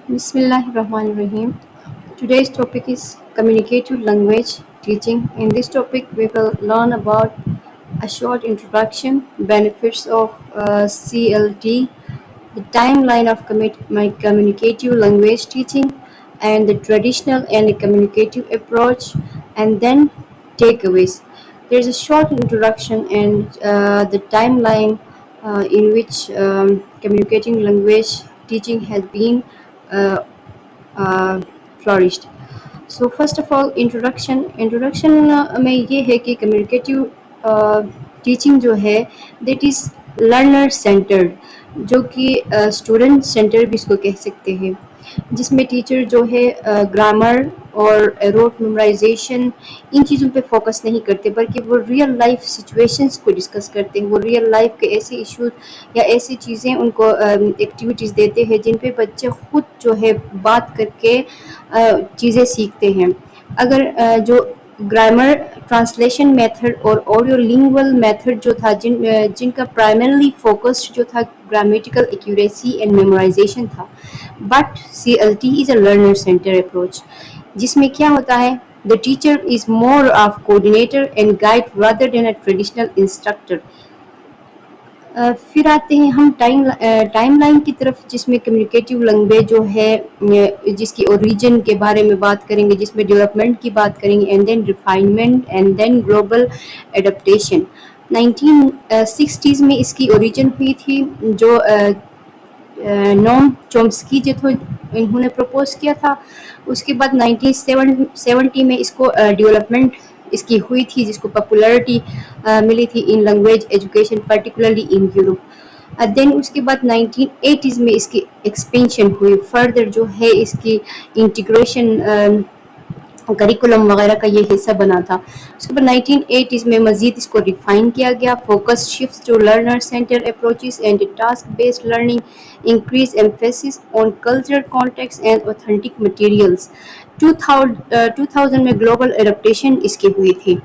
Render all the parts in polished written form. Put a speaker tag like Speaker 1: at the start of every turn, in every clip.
Speaker 1: Bismillahirrahmanirrahim. Today's topic is communicative language teaching. In this topic, we will learn about a short introduction, benefits of CLT, the timeline of my communicative language teaching, and the traditional and the communicative approach, and then takeaways. There's a short introduction and the timeline in which communicating language teaching has been uh, uh, flourished. So first of all introduction में ये है कि communicative teaching जो है that is learner centred, जो कि student centre भी इसको कह सकते हैं, जिसमें टीचर जो है ग्रामर और रोट मेमोराइजेशन इन चीज़ों पे फोकस नहीं करते, बल्कि वो रियल लाइफ सिचुएशंस को डिस्कस करते हैं। वो रियल लाइफ के ऐसे इश्यूज या ऐसी चीज़ें उनको एक्टिविटीज़ देते हैं जिन पे बच्चे खुद जो है बात करके चीज़ें सीखते हैं। अगर जो ग्रामर ट्रांसलेशन मेथड और ऑडियो लिंगुअल मेथड जो था, जिनका प्राइमरली फोकस जो था ग्रामेटिकल एक्यूरेसी एंड मेमोराइजेशन था, but CLT is a learner centre approach, जिसमें क्या होता है, the teacher is more of coordinator and guide rather than a traditional instructor. फिर आते हैं हम टाइमलाइन की तरफ, जिसमें कम्युनिकेटिव लैंग्वेज जो है जिसकी ओरिजिन के बारे में बात करेंगे, जिसमें डेवलपमेंट की बात करेंगे, and then refinement and then global adaptation. 1960s में इसकी ओरिजिन हुई थी, जो नोम चोम्स्की जो थे इन्होंने प्रपोज किया था। उसके बाद 1970 में इसको डेवलपमेंट इसकी हुई थी, जिसको पॉपुलैरिटी मिली थी in language education, particularly in Europe. Then उसके बाद 1980s में इसकी एक्सपेंशन हुई, फर्दर जो है इसकी इंटीग्रेशन करिकुलम वगैरह का ये हिस्सा बना था। उसके बाद 1980s में मज़ीद इसको रिफाइन किया गया, focus shift to learner centre approaches and task based learning, increase emphasis on cultural context and authentic materials. 2000 में ग्लोबल एडेप्टेशन इसकी हुई थी।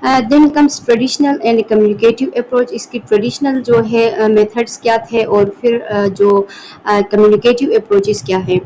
Speaker 1: Then comes traditional and communicative approach. इसकी ट्रेडिशनल जो है मेथड्स क्या थे, और फिर जो कम्युनिकेटिव अप्रोचेस क्या है।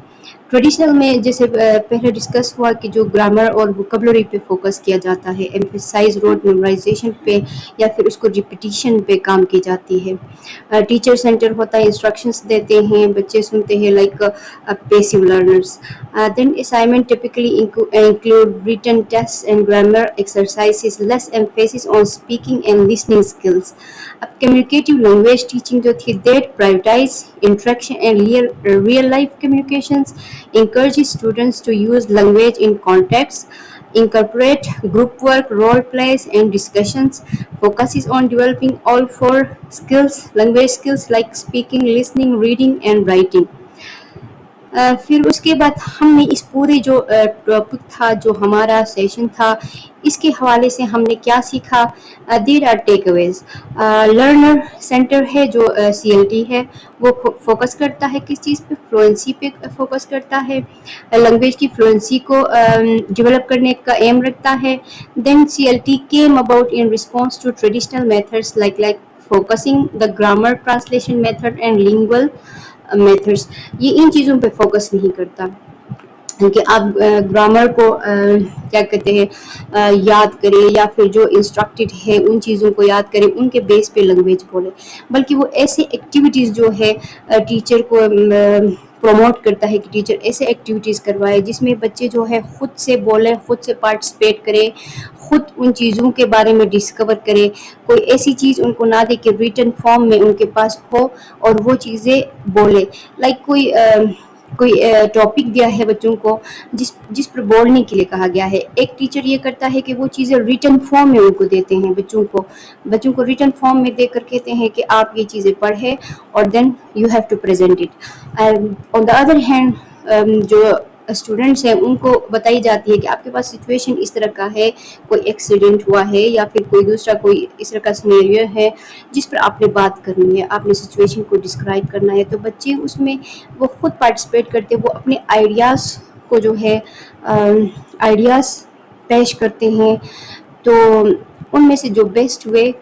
Speaker 1: ट्रेडिशनल में जैसे पहले डिस्कस हुआ कि जो ग्रामर और वोकेबलरी पे फोकस किया जाता है, एम्फेसाइज रोड मेमोराइजेशन पे या फिर उसको रिपीटिशन पे काम की जाती है। टीचर सेंटर होता है, इंस्ट्रक्शंस देते हैं, बच्चे सुनते हैं, like passive learners. Then assignment typically include written tests and grammar exercises, less emphasis on speaking and listening skills. अब communicative language teaching जो थी, that prioritize interaction and real life communications, encourages students to use language in context, incorporate group work, role plays and discussions, focuses on developing all four skills, language skills like speaking, listening, reading and writing. फिर उसके बाद हमने इस पूरे जो topic था, जो हमारा सेशन था, इसके हवाले से हमने क्या सीखा। There are takeaways. Learner centre है जो CLT है, वो फोकस करता है किस चीज़ पे, फ्लुएंसी पे फोकस करता है, लैंग्वेज की फ्लुएंसी को डेवलप करने का एम रखता है। Then CLT came about in response to traditional methods like focusing the grammar translation method and lingual methods. ये इन चीज़ों पे फोकस नहीं करता कि आप ग्रामर को क्या कहते हैं याद करें, या फिर जो इंस्ट्रक्टेड है उन चीज़ों को याद करें, उनके बेस पे लैंग्वेज बोले, बल्कि वो ऐसे एक्टिविटीज़ जो है टीचर को प्रमोट करता है कि टीचर ऐसे एक्टिविटीज़ करवाए जिसमें बच्चे जो है खुद से बोलें, खुद से पार्टिसिपेट करें, खुद उन चीज़ों के बारे में डिस्कवर करें। कोई ऐसी चीज़ उनको ना दे कि रिटन फॉर्म में उनके पास हो और वो चीज़ें बोले। लाइक कोई टॉपिक दिया है बच्चों को जिस पर बोलने के लिए कहा गया है, एक टीचर ये करता है कि वो चीज़ें रिटन फॉर्म में उनको देते हैं, बच्चों को रिटन फॉर्म में देकर कहते हैं कि आप ये चीज़ें पढ़ें और then you have to present it. On the other hand जो स्टूडेंट्स हैं उनको बताई जाती है कि आपके पास सिचुएशन इस तरह का है, कोई एक्सीडेंट हुआ है या फिर कोई दूसरा कोई इस तरह का सिनेरियो है जिस पर आपने बात करनी है, आपने सिचुएशन को डिस्क्राइब करना है। तो बच्चे उसमें वो खुद पार्टिसिपेट करते हैं, वो अपने आइडियाज़ को जो है आइडियाज़ पेश करते हैं। तो उनमें से जो best way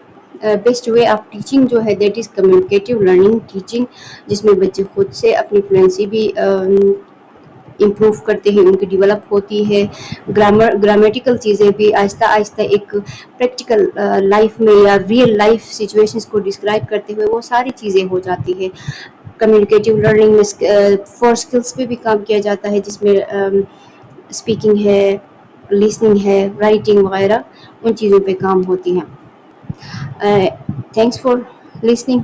Speaker 1: best way of teaching جو ہے دیٹ از کمیونیکیٹیو لرننگ ٹیچنگ، جس میں بچے خود سے اپنی فلوئنسی بھی امپروو کرتے ہیں، ان کی ڈیولپ ہوتی ہے، گرامیٹیکل چیزیں بھی آہستہ آہستہ ایک پریکٹیکل لائف میں یا ریئل لائف سچویشنز کو ڈسکرائب کرتے ہوئے وہ ساری چیزیں ہو جاتی ہے۔ کمیونیکیٹیو لرننگ میں فور اسکلس پہ بھی کام کیا جاتا ہے، جس میں اسپیکنگ ہے، لسننگ ہے، رائٹنگ وغیرہ ان چیزوں پہ کام ہوتی ہیں۔ Thanks for listening.